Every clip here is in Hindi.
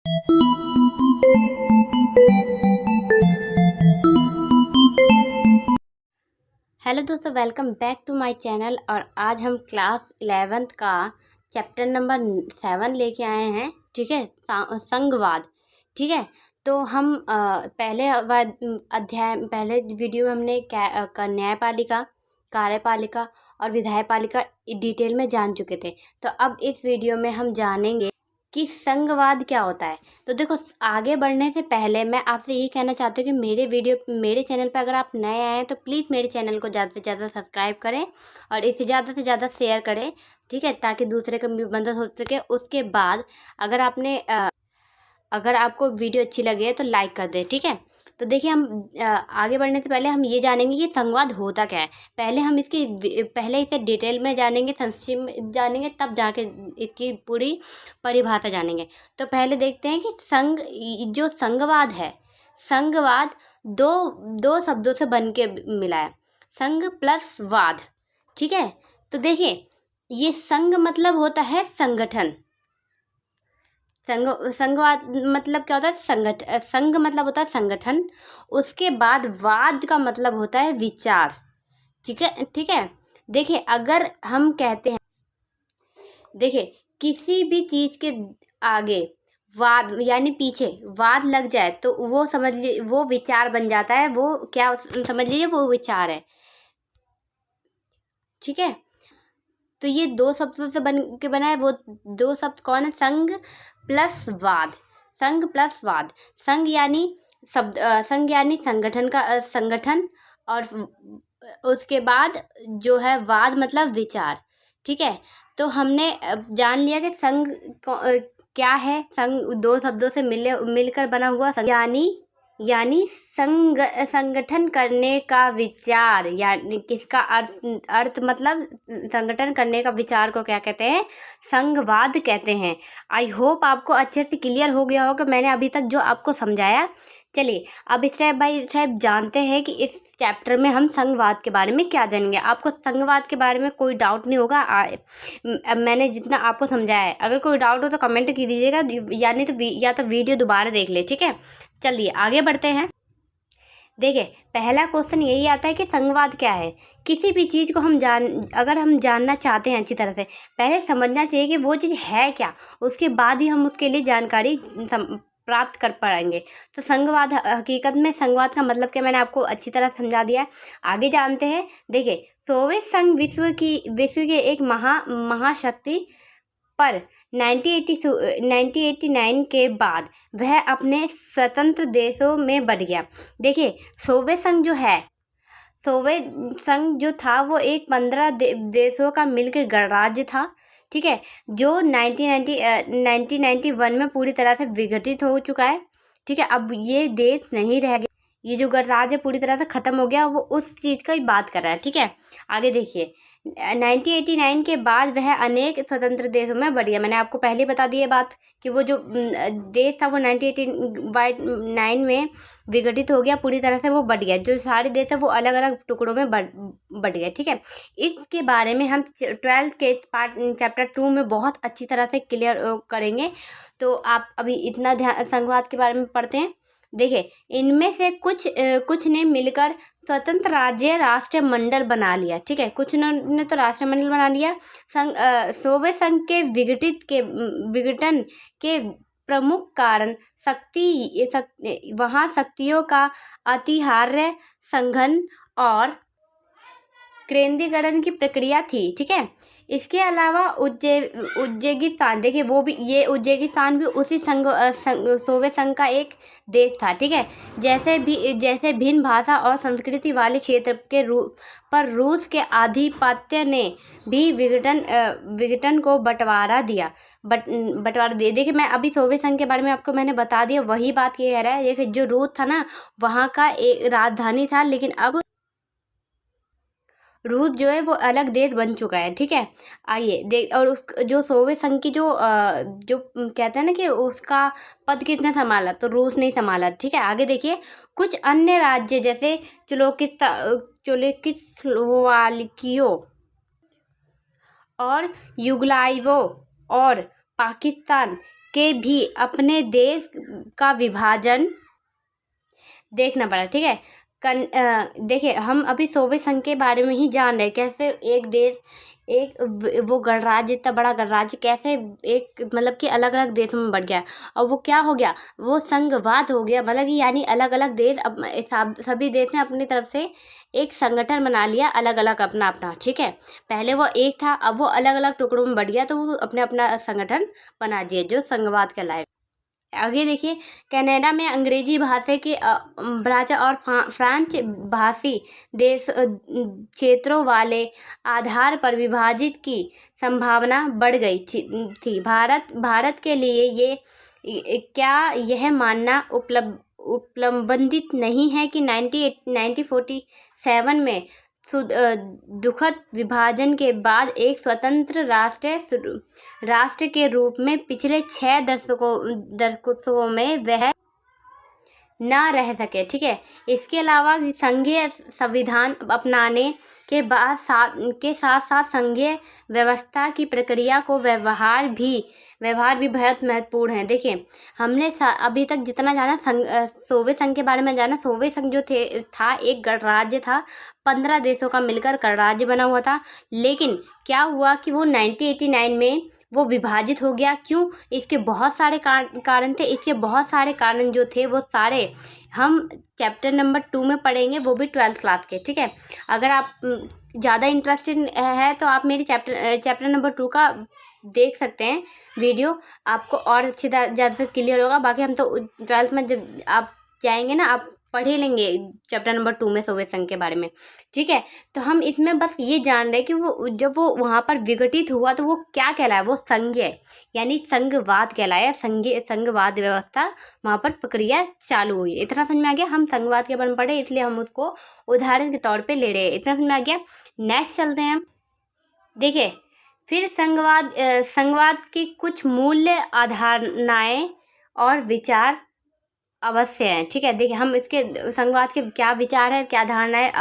हेलो दोस्तों, welcome back to my channel. और आज हम क्लास 11th का चैप्टर नंबर 7 लेके आए हैं। ठीक है, संघवाद। ठीक है, तो हम पहले वीडियो में हमने न्यायपालिका, कार्यपालिका और विधायपालिका डिटेल में जान चुके थे। तो अब इस वीडियो में हम जानेंगे कि संघवाद क्या होता है। तो देखो, आगे बढ़ने से पहले मैं आपसे यही कहना चाहती हूँ कि मेरे चैनल पर अगर आप नए आए हैं तो प्लीज़ मेरे चैनल को ज़्यादा से ज़्यादा सब्सक्राइब करें और इसे ज़्यादा से ज़्यादा शेयर करें। ठीक है, ताकि दूसरे को भी मदद हो सके। उसके बाद अगर आपको वीडियो अच्छी लगे तो लाइक कर दें। ठीक है, तो देखिए, हम आगे बढ़ने से पहले हम ये जानेंगे कि संवाद होता क्या है। पहले इसे डिटेल में जानेंगे, संक्षिप्त में जानेंगे, तब जाके इसकी पूरी परिभाषा जानेंगे। तो पहले देखते हैं कि जो संघवाद है, संघवाद दो दो शब्दों से बन के मिला है, संघ प्लस वाद। ठीक है, तो देखिए, ये संघ मतलब होता है संगठन। संघवाद मतलब क्या होता है? संघ मतलब होता है संगठन। उसके बाद वाद का मतलब होता है विचार। ठीक है, ठीक है। देखिए, अगर हम कहते हैं, देखिए, किसी भी चीज के आगे वाद यानी पीछे वाद लग जाए तो वो समझ ली वो विचार बन जाता है। वो क्या समझ लीजिए, वो विचार है। ठीक है, तो ये दो शब्दों से बन के बना है। वो दो शब्द कौन है? संघ प्लस वाद। संघ प्लस वाद। संघ यानी संगठन का संगठन। और उसके बाद जो है वाद मतलब विचार। ठीक है, तो हमने जान लिया कि क्या है। संघ दो शब्दों से मिलकर बना हुआ संघ यानी संगठन करने का विचार। यानी किसका अर्थ मतलब संगठन करने का विचार को क्या कहते हैं? संघवाद कहते हैं। आई होप आपको अच्छे से क्लियर हो गया होगा मैंने अभी तक जो आपको समझाया। चलिए, अब स्टेप बाय स्टेप जानते हैं कि इस चैप्टर में हम संघवाद के बारे में क्या जानेंगे। आपको संघवाद के बारे में कोई डाउट नहीं होगा। मैंने जितना आपको समझाया है, अगर कोई डाउट हो तो कमेंट कीजिएगा, या तो वीडियो दोबारा देख ले। ठीक है, चलिए आगे बढ़ते हैं। देखिए, पहला क्वेश्चन यही आता है कि संघवाद क्या है। किसी भी चीज़ को अगर हम जानना चाहते हैं अच्छी तरह से, पहले समझना चाहिए कि वो चीज़ है क्या। उसके बाद ही हम उसके लिए जानकारी प्राप्त कर पाएंगे। तो हकीकत में संघवाद का मतलब क्या, मैंने आपको अच्छी तरह समझा दिया है। आगे जानते हैं। देखिए, सोवियत संघ विश्व के एक महाशक्ति पर 1989 के बाद वह अपने स्वतंत्र देशों में बट गया। देखिए, सोवियत संघ जो था वो एक 15 देशों का मिलकर गणराज्य था। ठीक है, जो 1991 में पूरी तरह से विघटित हो चुका है। ठीक है, अब ये देश नहीं रह गया। ये जो गणराज्य पूरी तरह से खत्म हो गया, वो उस चीज़ का ही बात कर रहा है। ठीक है, आगे देखिए, 1989 के बाद वह अनेक स्वतंत्र देशों में बढ़ गया। मैंने आपको पहले ही बता दी है बात कि वो जो देश था वो 1989 में विघटित हो गया, पूरी तरह से वो बढ़ गया। जो सारे देश है वो अलग अलग टुकड़ों में बढ़ गया। ठीक है, इसके बारे में हम 12th के चैप्टर 2 में बहुत अच्छी तरह से क्लियर करेंगे। तो आप अभी इतना ध्यान संघवाद के बारे में पढ़ते हैं। देखिए, इनमें से कुछ ने मिलकर स्वतंत्र राज्य राष्ट्रमंडल बना लिया। ठीक है, कुछ ने तो राष्ट्रमंडल बना लिया। सोवियत संघ के विघटन के प्रमुख कारण वहाँ शक्तियों का अतिहार्य संघन और केंद्रीकरण की प्रक्रिया थी। ठीक है, इसके अलावा उज्बेकिस्तान, देखिए वो भी, ये उज्बेकिस्तान भी उसी सोवियत संघ का एक देश था। ठीक है, जैसे भिन्न भाषा और संस्कृति वाले क्षेत्र पर रूस के आधिपत्य ने भी विघटन को बंटवारा दिया। देखिए, मैं अभी सोवियत संघ के बारे में आपको मैंने बता दिया, वही बात ये कह रहा है। देखिए, जो रूस था ना, वहाँ का एक राजधानी था, लेकिन अब रूस जो है वो अलग देश बन चुका है। ठीक है, आइए देख। और जो सोवियत संघ की जो कहते हैं ना कि उसका पद किसने संभाला, तो रूस ने संभाला। ठीक है, आगे देखिए, कुछ अन्य राज्य जैसे चेकोस्लोवाकिया और युगोस्लाविया और पाकिस्तान के भी अपने देश का विभाजन देखना पड़ा। ठीक है, देखिए हम अभी सोवियत संघ के बारे में ही जान रहे हैं, कैसे एक देश, वो गणराज्य, इतना बड़ा गणराज्य कैसे एक मतलब कि अलग अलग देशों में बढ़ गया, और वो क्या हो गया, वो संघवाद हो गया। मतलब कि यानी अलग अलग देश, सभी देश ने अपनी तरफ से एक संगठन बना लिया, अलग अलग अपना अपना। ठीक है, पहले वो एक था, अब वो अलग अलग टुकड़ों में बढ़ गया, तो वो अपने अपना संगठन बना दिए, जो संघवाद कहलाए। आगे देखिए, कनाडा में अंग्रेजी भाषा के भाषा और फ्रांच भाषी देश क्षेत्रों वाले आधार पर विभाजित की संभावना बढ़ गई थी। भारत के लिए क्या यह मानना उपलब्धित नहीं है कि 1947 में दुखद विभाजन के बाद एक स्वतंत्र राष्ट्र के रूप में पिछले 6 दशकों में वह ना रह सके। ठीक है, इसके अलावा संघीय संविधान अपनाने के साथ साथ संघीय व्यवस्था की प्रक्रिया को व्यवहार भी बहुत महत्वपूर्ण है। देखिए, हमने अभी तक जितना जाना सोवियत संघ के बारे में जाना, सोवियत संघ जो था एक गणराज्य था, 15 देशों का मिलकर गणराज्य बना हुआ था। लेकिन क्या हुआ कि वो 1989 में वो विभाजित हो गया। क्यों? इसके बहुत सारे कारण थे। इसके बहुत सारे कारण जो थे वो सारे हम चैप्टर नंबर 2 में पढ़ेंगे, वो भी 12th क्लास के। ठीक है, अगर आप ज़्यादा इंटरेस्टेड है तो आप मेरी चैप्टर नंबर 2 का देख सकते हैं वीडियो, आपको और अच्छी ज़्यादा से क्लियर होगा। बाकी हम तो 12th में जब आप जाएंगे ना, आप पढ़ ही लेंगे चैप्टर नंबर 2 में सोवियत संघ के बारे में। ठीक है, तो हम इसमें बस ये जान रहे हैं कि वो जब वो वहाँ पर विघटित हुआ तो वो क्या कहलाया, वो संघीय यानी संघवाद कहलाया। संघवाद व्यवस्था वहाँ पर प्रक्रिया चालू हुई। इतना समझ में आ गया? हम संघवाद के बारे में पढ़े, इसलिए हम उसको उदाहरण के तौर पर ले रहे हैं। इतना समझ में आ गया? नेक्स्ट चलते हैं। देखिए, फिर संघवाद की कुछ मूल्य अवधारणाएं और विचार अवश्य है। ठीक है, देखिए हम इसके संघवाद के क्या विचार है, क्या धारणा है,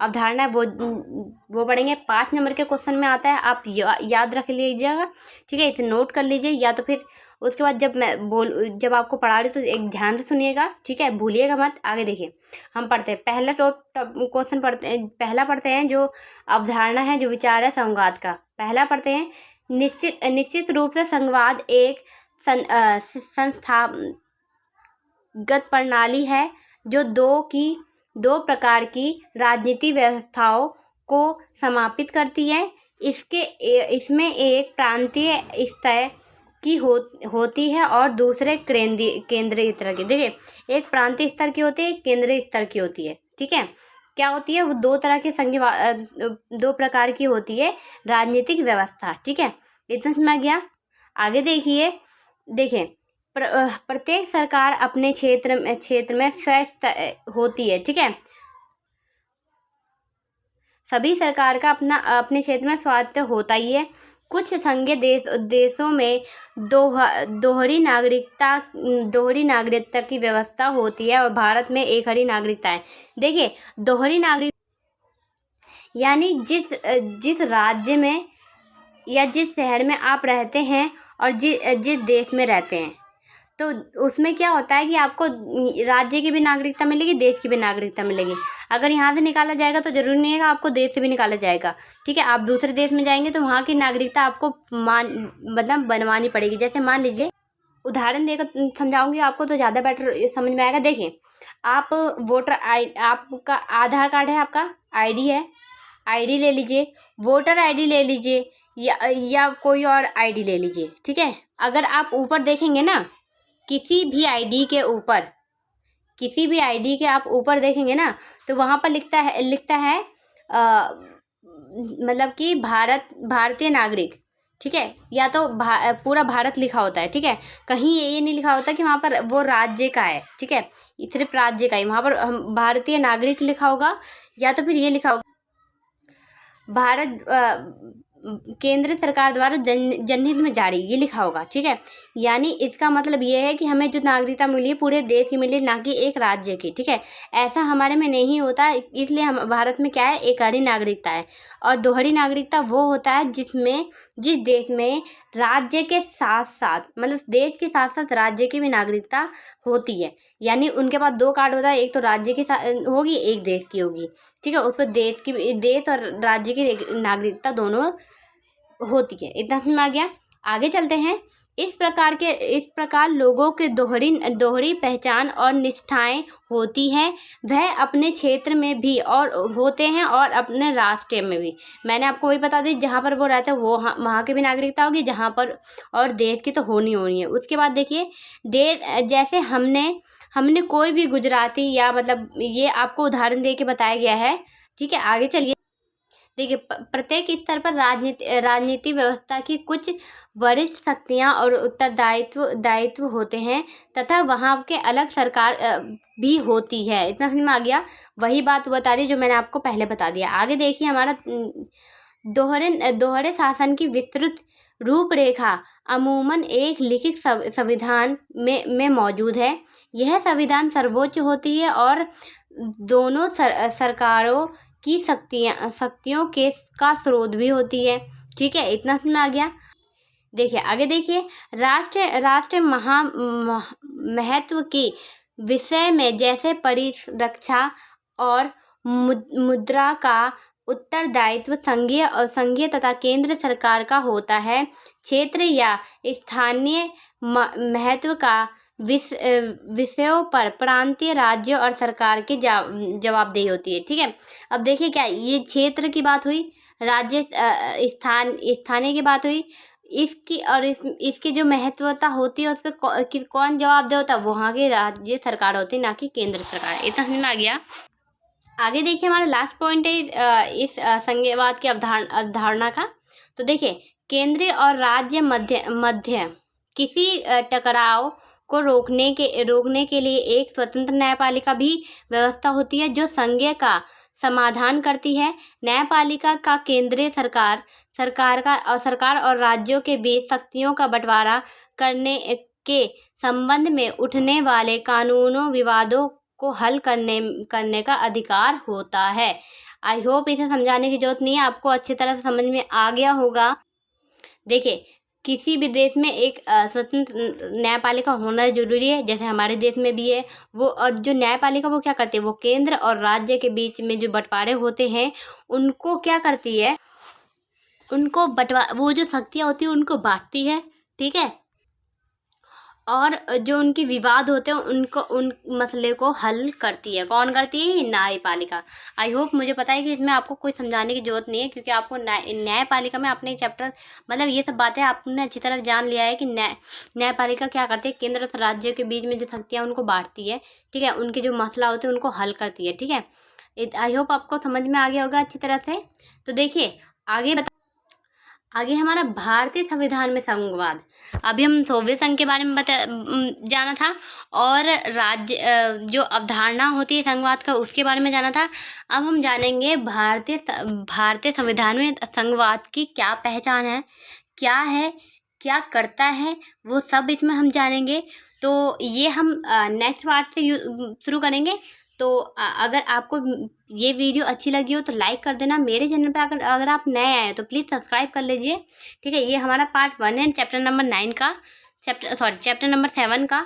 अवधारणा है, वो पढ़ेंगे। 5 नंबर के क्वेश्चन में आता है, आप याद रख लीजिएगा। ठीक है, इसे नोट कर लीजिए, या तो फिर उसके बाद जब आपको पढ़ा रही तो एक ध्यान से सुनिएगा। ठीक है, भूलिएगा मत। आगे देखिए, हम पढ़ते हैं पहला क्वेश्चन पहला पढ़ते हैं, जो अवधारणा है, जो विचार है संघवाद का। पहला पढ़ते हैं, निश्चित रूप से संघवाद एक गत प्रणाली है जो दो प्रकार की राजनीति व्यवस्थाओं को समापित करती है। इसमें एक प्रांतीय स्तर की होती है और दूसरे केंद्रीय स्तर की। देखिए, एक प्रांतीय स्तर की होती है, एक केंद्रीय स्तर की होती है। ठीक है, क्या होती है वो? दो तरह के दो प्रकार की होती है राजनीतिक व्यवस्था। ठीक है, इतना समझ गया? आगे देखिए, प्रत्येक सरकार अपने क्षेत्र में स्वायत्त होती है। ठीक है, सभी सरकार का अपने क्षेत्र में स्वायत्त होता ही है। कुछ संघीय देशों में दोहरी नागरिकता की व्यवस्था होती है और भारत में एक ही नागरिकता है। देखिए, दोहरी नागरिकता यानी जिस राज्य में या जिस शहर में आप रहते हैं और जिस देश में रहते हैं, तो उसमें क्या होता है कि आपको राज्य की भी नागरिकता मिलेगी, देश की भी नागरिकता मिलेगी। अगर यहाँ से निकाला जाएगा तो जरूरी नहीं है कि आपको देश से भी निकाला जाएगा। ठीक है, आप दूसरे देश में जाएंगे तो वहाँ की नागरिकता आपको मतलब बनवानी पड़ेगी। जैसे मान लीजिए, उदाहरण देकर समझाऊंगी आपको तो ज़्यादा बेटर समझ में आएगा। देखिए, आप आपका आधार कार्ड है, आपका ID है, ID ले लीजिए, वोटर ID ले लीजिए, या कोई और ID ले लीजिए। ठीक है, अगर आप ऊपर देखेंगे ना, किसी भी ID के आप ऊपर देखेंगे ना, तो वहाँ पर लिखता है मतलब कि भारतीय नागरिक। ठीक है, या तो पूरा भारत लिखा होता है। ठीक है, कहीं ये नहीं लिखा होता कि वहाँ पर वो राज्य का है। ठीक है, सिर्फ राज्य का ही, वहाँ पर भारतीय नागरिक लिखा होगा, या तो फिर ये लिखा होगा केंद्र सरकार द्वारा जनहित में जारी, ये लिखा होगा, ठीक है। यानी इसका मतलब ये है कि हमें जो नागरिकता मिली है पूरे देश की मिली, ना कि एक राज्य की, ठीक है। ऐसा हमारे में नहीं होता, इसलिए हम भारत में क्या है, एकहरी नागरिकता है। और दोहरी नागरिकता वो होता है जिस देश में राज्य के साथ साथ, मतलब देश के साथ साथ राज्य की भी नागरिकता होती है। यानी उनके पास 2 कार्ड होता है, एक तो राज्य के साथ होगी, एक देश की होगी, ठीक है। उस पर देश और राज्य की नागरिकता दोनों होती है। इतना समझ में आ गया। आगे चलते हैं। इस प्रकार लोगों के दोहरी पहचान और निष्ठाएं होती हैं, वह अपने क्षेत्र में भी और होते हैं और अपने राष्ट्र में भी। मैंने आपको वही बता दी, जहाँ पर वो रहते हैं वो वहाँ की भी नागरिकता होगी, जहाँ पर, और देश की तो होनी है। उसके बाद देखिए, देश जैसे हमने कोई भी गुजराती, या मतलब ये आपको उदाहरण दे के बताया गया है, ठीक है। आगे चलिए। देखिए, प्रत्येक स्तर पर राजनीति व्यवस्था की कुछ वरिष्ठ शक्तियाँ और दायित्व होते हैं, तथा वहाँ के अलग सरकार भी होती है। इतना समझ में आ गया। वही बात बता रही जो मैंने आपको पहले बता दिया। आगे देखिए, हमारा दोहरे शासन की विस्तृत रूपरेखा अमूमन एक लिखित संविधान में मौजूद है। यह संविधान सर्वोच्च होती है और दोनों सरकारों की शक्तियों का स्रोत भी होती है, ठीक है। इतना समझ में आ गया। देखिए, आगे देखिए, राष्ट्र महत्व के विषय में जैसे परिरक्षा और मुद्रा का उत्तरदायित्व संघीय तथा केंद्र सरकार का होता है, क्षेत्र या स्थानीय महत्व का विषयों पर प्रांतीय, राज्य और सरकार की जवाबदेही होती है, ठीक है। अब देखिए, क्या ये क्षेत्र की बात हुई, राज्य स्थानीय की बात हुई, इसकी और इसकी जो महत्वता होती है उस पर कौन जवाबदेह होता है, वहाँ की राज्य सरकार होती है, ना कि केंद्र सरकार। इतना समझ में आ गया। आगे देखिए, हमारा लास्ट पॉइंट है इस संघीयवाद की अवधारणा का। तो देखिए, केंद्रीय और राज्य मध्य किसी टकराव को रोकने के लिए एक स्वतंत्र न्यायपालिका भी व्यवस्था होती है, जो संघीय का समाधान करती है। न्यायपालिका का केंद्रीय सरकार और राज्यों के बीच शक्तियों का बंटवारा करने के संबंध में उठने वाले कानूनों विवादों को हल करने का अधिकार होता है। आई होप इसे समझाने की जरूरत नहीं है, आपको अच्छी तरह से समझ में आ गया होगा। देखिए, किसी भी देश में एक स्वतंत्र न्यायपालिका होना जरूरी है, जैसे हमारे देश में भी है। वो, और जो न्यायपालिका वो क्या करती है, वो केंद्र और राज्य के बीच में जो बंटवारे होते हैं उनको क्या करती है, उनको वो जो शक्तियाँ होती है उनको बांटती है, ठीक है। और जो उनके विवाद होते हैं उन मसले को हल करती है। कौन करती है? न्यायपालिका। आई होप, मुझे पता है कि इसमें आपको कोई समझाने की जरूरत नहीं है, क्योंकि आपको न्यायपालिका में अपने चैप्टर, मतलब ये सब बातें आपने अच्छी तरह जान लिया है कि न्यायपालिका क्या करती है, केंद्र और राज्य के बीच में जो शक्तियाँ उनको बांटती है, ठीक है। उनके जो मसला होते हैं उनको हल करती है, ठीक है। आई होप आपको समझ में आ गया होगा अच्छी तरह से। तो देखिए, आगे हमारा भारतीय संविधान में संघवाद। अभी हम सोवियत संघ के बारे में जाना था, और राज्य जो अवधारणा होती है संघवाद का उसके बारे में जाना था। अब हम जानेंगे भारतीय संविधान में संघवाद की क्या पहचान है, क्या करता है, वो सब इसमें हम जानेंगे। तो ये हम नेक्स्ट पार्ट से शुरू करेंगे। तो अगर आपको ये वीडियो अच्छी लगी हो तो लाइक कर देना। मेरे चैनल पे अगर आप नए आए हो तो प्लीज़ सब्सक्राइब कर लीजिए, ठीक है। ये हमारा पार्ट 1 है चैप्टर नंबर 7 का।